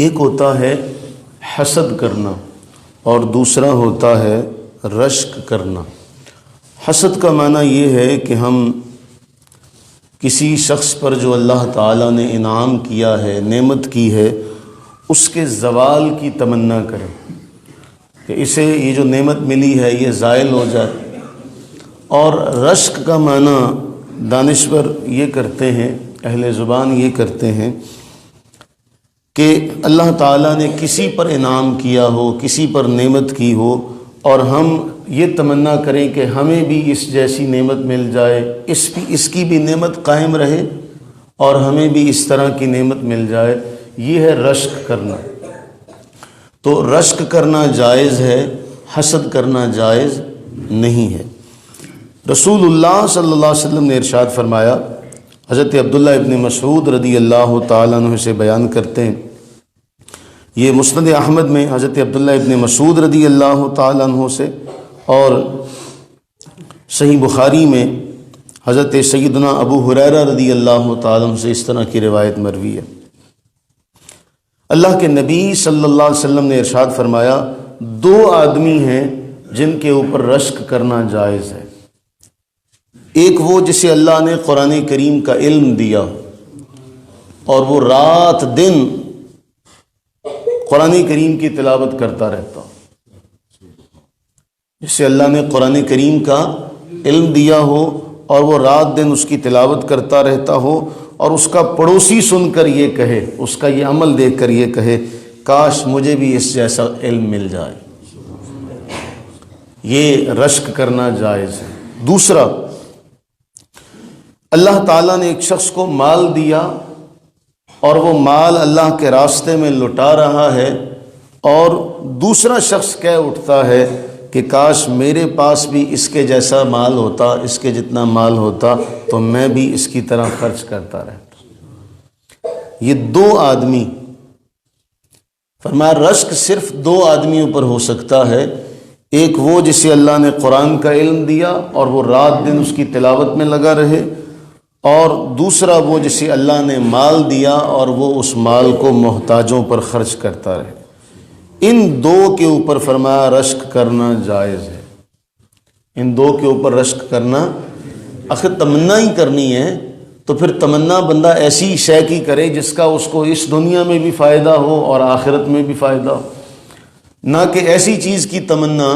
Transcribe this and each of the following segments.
ایک ہوتا ہے حسد کرنا اور دوسرا ہوتا ہے رشک کرنا۔ حسد کا معنی یہ ہے کہ ہم کسی شخص پر جو اللہ تعالیٰ نے انعام کیا ہے، نعمت کی ہے، اس کے زوال کی تمنا کریں کہ اسے یہ جو نعمت ملی ہے یہ زائل ہو جائے۔ اور رشک کا معنی دانشور یہ کرتے ہیں، اہل زبان یہ کرتے ہیں کہ اللہ تعالیٰ نے کسی پر انعام کیا ہو، کسی پر نعمت کی ہو، اور ہم یہ تمنا کریں کہ ہمیں بھی اس جیسی نعمت مل جائے، اس کی بھی نعمت قائم رہے اور ہمیں بھی اس طرح کی نعمت مل جائے۔ یہ ہے رشک کرنا۔ تو رشک کرنا جائز ہے، حسد کرنا جائز نہیں ہے۔ رسول اللہ صلی اللہ علیہ وسلم نے ارشاد فرمایا، حضرت عبداللہ ابن مسعود رضی اللہ تعالیٰ عنہ سے بیان کرتے ہیں، یہ مسند احمد میں حضرت عبداللہ ابن مسعود رضی اللہ تعالیٰ عنہ سے، اور صحیح بخاری میں حضرت سیدنا ابو ہریرہ رضی اللہ تعالیٰ عنہ سے اس طرح کی روایت مروی ہے۔ اللہ کے نبی صلی اللہ علیہ وسلم نے ارشاد فرمایا، دو آدمی ہیں جن کے اوپر رشک کرنا جائز ہے۔ ایک وہ جسے اللہ نے قرآن کریم کا علم دیا اور وہ رات دن قرآن کریم کی تلاوت کرتا رہتا، جسے اللہ نے قرآن کریم کا علم دیا ہو اور وہ رات دن اس کی تلاوت کرتا رہتا ہو، اور اس کا پڑوسی سن کر یہ کہے، اس کا یہ عمل دیکھ کر یہ کہے، کاش مجھے بھی اس جیسا علم مل جائے۔ یہ رشک کرنا جائز ہے۔ دوسرا، اللہ تعالیٰ نے ایک شخص کو مال دیا اور وہ مال اللہ کے راستے میں لٹا رہا ہے، اور دوسرا شخص کہہ اٹھتا ہے کہ کاش میرے پاس بھی اس کے جیسا مال ہوتا، اس کے جتنا مال ہوتا تو میں بھی اس کی طرح خرچ کرتا رہتا۔ یہ دو آدمی، فرمایا رشک صرف دو آدمیوں پر ہو سکتا ہے، ایک وہ جسے اللہ نے قرآن کا علم دیا اور وہ رات دن اس کی تلاوت میں لگا رہے، اور دوسرا وہ جسے اللہ نے مال دیا اور وہ اس مال کو محتاجوں پر خرچ کرتا رہے۔ ان دو کے اوپر فرمایا رشک کرنا جائز ہے۔ ان دو کے اوپر رشک کرنا، آخر تمنا ہی کرنی ہے تو پھر تمنا بندہ ایسی شے کی کرے جس کا اس کو اس دنیا میں بھی فائدہ ہو اور آخرت میں بھی فائدہ ہو، نہ کہ ایسی چیز کی تمنا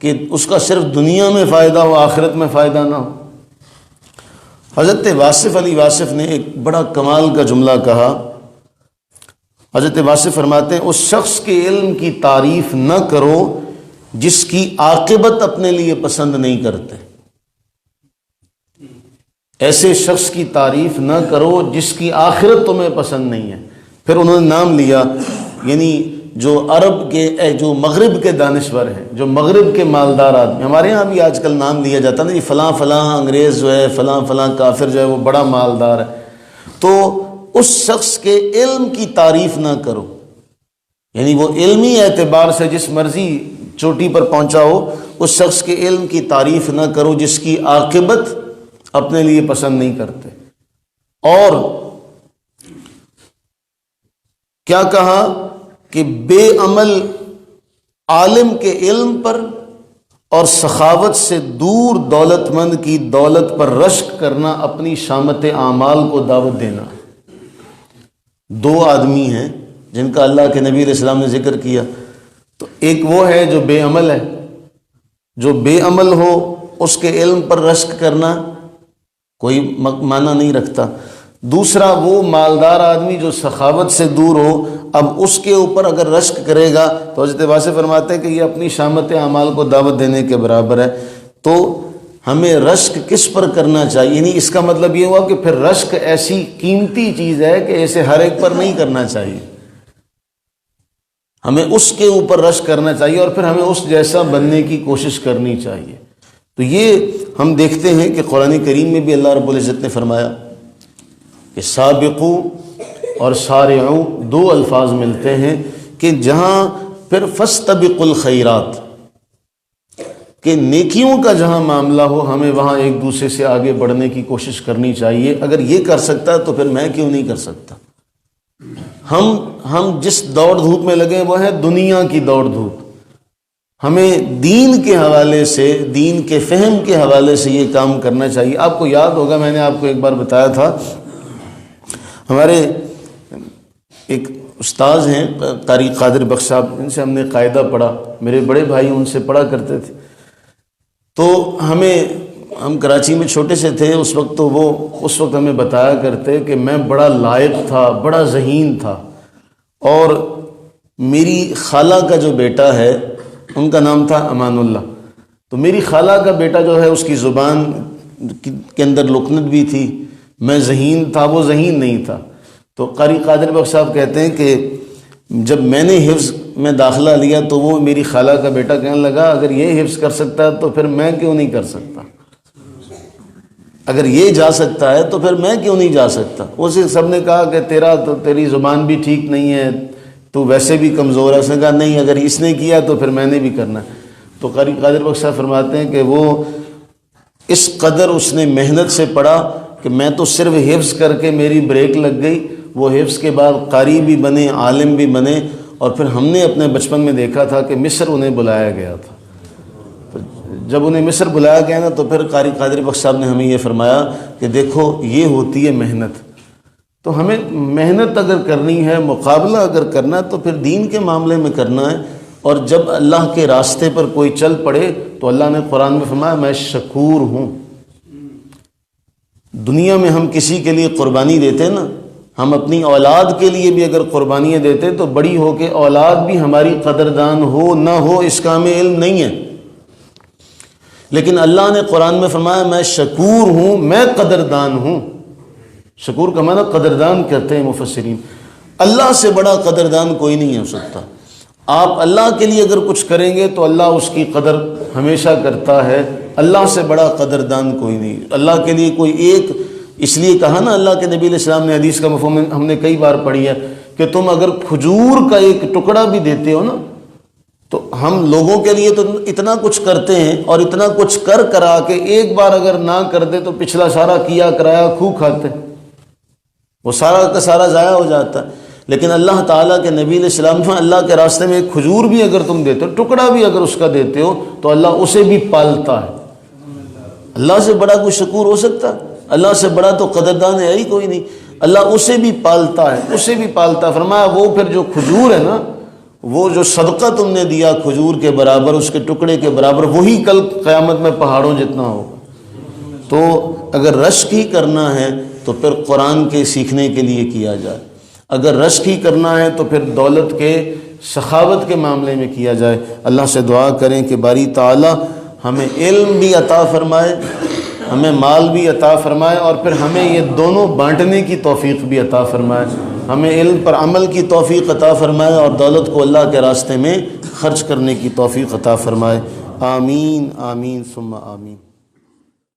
کہ اس کا صرف دنیا میں فائدہ ہو، آخرت میں فائدہ نہ ہو۔ حضرت واصف علی واصف نے ایک بڑا کمال کا جملہ کہا۔ حضرت واصف فرماتے ہیں، اس شخص کے علم کی تعریف نہ کرو جس کی عاقبت اپنے لیے پسند نہیں کرتے۔ ایسے شخص کی تعریف نہ کرو جس کی آخرت تمہیں پسند نہیں ہے۔ پھر انہوں نے نام لیا، یعنی جو عرب کے، جو مغرب کے دانشور ہیں، جو مغرب کے مالدار آدمی، ہمارے ہاں بھی آج کل نام لیا جاتا ہے نا، یہ فلاں فلاں انگریز جو ہے، فلاں فلاں کافر جو ہے وہ بڑا مالدار ہے، تو اس شخص کے علم کی تعریف نہ کرو، یعنی وہ علمی اعتبار سے جس مرضی چوٹی پر پہنچا ہو، اس شخص کے علم کی تعریف نہ کرو جس کی عاقبت اپنے لیے پسند نہیں کرتے۔ اور کیا کہا کہ بے عمل عالم کے علم پر اور سخاوت سے دور دولت مند کی دولت پر رشک کرنا اپنی شامت اعمال کو دعوت دینا۔ دو آدمی ہیں جن کا اللہ کے نبی علیہ السلام نے ذکر کیا، تو ایک وہ ہے جو بے عمل ہے، جو بے عمل ہو اس کے علم پر رشک کرنا کوئی معنی نہیں رکھتا۔ دوسرا وہ مالدار آدمی جو سخاوت سے دور ہو، اب اس کے اوپر اگر رشک کرے گا تو حضرت واصف فرماتے ہیں کہ یہ اپنی شامت اعمال کو دعوت دینے کے برابر ہے۔ تو ہمیں رشک کس پر کرنا چاہیے؟ یعنی اس کا مطلب یہ ہوا کہ پھر رشک ایسی قیمتی چیز ہے کہ اسے ہر ایک پر نہیں کرنا چاہیے، ہمیں اس کے اوپر رشک کرنا چاہیے اور پھر ہمیں اس جیسا بننے کی کوشش کرنی چاہیے۔ تو یہ ہم دیکھتے ہیں کہ قرآن کریم میں بھی اللہ رب العزت نے فرمایا کہ سابقو اور سارعو دو الفاظ ملتے ہیں کہ جہاں پھر فاستبقوا الخیرات، کہ نیکیوں کا جہاں معاملہ ہو ہمیں وہاں ایک دوسرے سے آگے بڑھنے کی کوشش کرنی چاہیے۔ اگر یہ کر سکتا ہے تو پھر میں کیوں نہیں کر سکتا؟ ہم جس دوڑ دھوپ میں لگے وہ ہے دنیا کی دوڑ دھوپ. ہمیں دین کے حوالے سے، دین کے فہم کے حوالے سے یہ کام کرنا چاہیے. آپ کو یاد ہوگا میں نے آپ کو ایک بار بتایا تھا، ہمارے ایک استاذ ہیں قاری قادر بخش صاحب، ان سے ہم نے قاعدہ پڑھا، میرے بڑے بھائی ان سے پڑھا کرتے تھے. تو ہم کراچی میں چھوٹے سے تھے اس وقت، تو وہ اس وقت ہمیں بتایا کرتے کہ میں بڑا لائق تھا، بڑا ذہین تھا، اور میری خالہ کا جو بیٹا ہے ان کا نام تھا امان اللہ. تو میری خالہ کا بیٹا جو ہے اس کی زبان کے اندر لکنت بھی تھی، میں ذہین تھا، وہ ذہین نہیں تھا. تو قاری قادر بخش صاحب کہتے ہیں کہ جب میں نے حفظ میں داخلہ لیا تو وہ میری خالہ کا بیٹا کہنے لگا اگر یہ حفظ کر سکتا ہے تو پھر میں کیوں نہیں کر سکتا، اگر یہ جا سکتا ہے تو پھر میں کیوں نہیں جا سکتا. اسے سب نے کہا کہ تیری زبان بھی ٹھیک نہیں ہے، تو ویسے بھی کمزور ہے. اس نے کہا نہیں، اگر اس نے کیا تو پھر میں نے بھی کرنا ہے. تو قاری قادر بخش صاحب فرماتے ہیں کہ وہ اس قدر اس نے محنت سے پڑھا کہ میں تو صرف حفظ کر کے میری بریک لگ گئی. وہ حفظ کے بعد قاری بھی بنے، عالم بھی بنے، اور پھر ہم نے اپنے بچپن میں دیکھا تھا کہ مصر انہیں بلایا گیا تھا. جب انہیں مصر بلایا گیا نا تو پھر قاری قادر بخش صاحب نے ہمیں یہ فرمایا کہ دیکھو یہ ہوتی ہے محنت. تو ہمیں محنت اگر کرنی ہے، مقابلہ اگر کرنا ہے تو پھر دین کے معاملے میں کرنا ہے. اور جب اللہ کے راستے پر کوئی چل پڑے تو اللہ نے قرآن میں فرمایا میں شکور ہوں. دنیا میں ہم کسی کے لیے قربانی دیتے نا، ہم اپنی اولاد کے لیے بھی اگر قربانیاں دیتے تو بڑی ہو کے اولاد بھی ہماری قدردان ہو نہ ہو اس کا ہمیں علم نہیں ہے. لیکن اللہ نے قرآن میں فرمایا میں شکور ہوں، میں قدردان ہوں. شکور کا معنی قدردان کہتے ہیں مفسرین. اللہ سے بڑا قدردان کوئی نہیں ہو سکتا. آپ اللہ کے لیے اگر کچھ کریں گے تو اللہ اس کی قدر ہمیشہ کرتا ہے. اللہ سے بڑا قدردان کوئی نہیں. اللہ کے لیے کوئی ایک، اس لیے کہا نا اللہ کے نبی علیہ السلام نے، حدیث کا مفہوم ہم نے کئی بار پڑھی ہے کہ تم اگر کھجور کا ایک ٹکڑا بھی دیتے ہو نا، تو ہم لوگوں کے لیے تو اتنا کچھ کرتے ہیں اور اتنا کچھ کرا کے ایک بار اگر نہ کر دے تو پچھلا سارا کیا کرایا کھو کھاتے، وہ سارا کا سارا ضائع ہو جاتا ہے. لیکن اللہ تعالیٰ کے نبی علیہ السلام نے اللہ کے راستے میں ایک کھجور بھی اگر تم دیتے ہو، ٹکڑا بھی اگر اس کا دیتے ہو، تو اللہ اسے بھی پالتا ہے. اللہ سے بڑا کوئی شکور ہو سکتا ہے؟ اللہ سے بڑا تو قدردان ہے ہی کوئی نہیں. اللہ اسے بھی پالتا ہے، اسے بھی پالتا ہے. فرمایا وہ پھر جو کھجور ہے نا، وہ جو صدقہ تم نے دیا کھجور کے برابر، اس کے ٹکڑے کے برابر، وہی کل قیامت میں پہاڑوں جتنا ہوگا. تو اگر رشک ہی کرنا ہے تو پھر قرآن کے سیکھنے کے لیے کیا جائے. اگر رشک ہی کرنا ہے تو پھر دولت کے، سخاوت کے معاملے میں کیا جائے. اللہ سے دعا کریں کہ باری تعالی ہمیں علم بھی عطا فرمائے، ہمیں مال بھی عطا فرمائے، اور پھر ہمیں یہ دونوں بانٹنے کی توفیق بھی عطا فرمائے. ہمیں علم پر عمل کی توفیق عطا فرمائے اور دولت کو اللہ کے راستے میں خرچ کرنے کی توفیق عطا فرمائے. آمین آمین ثم آمین.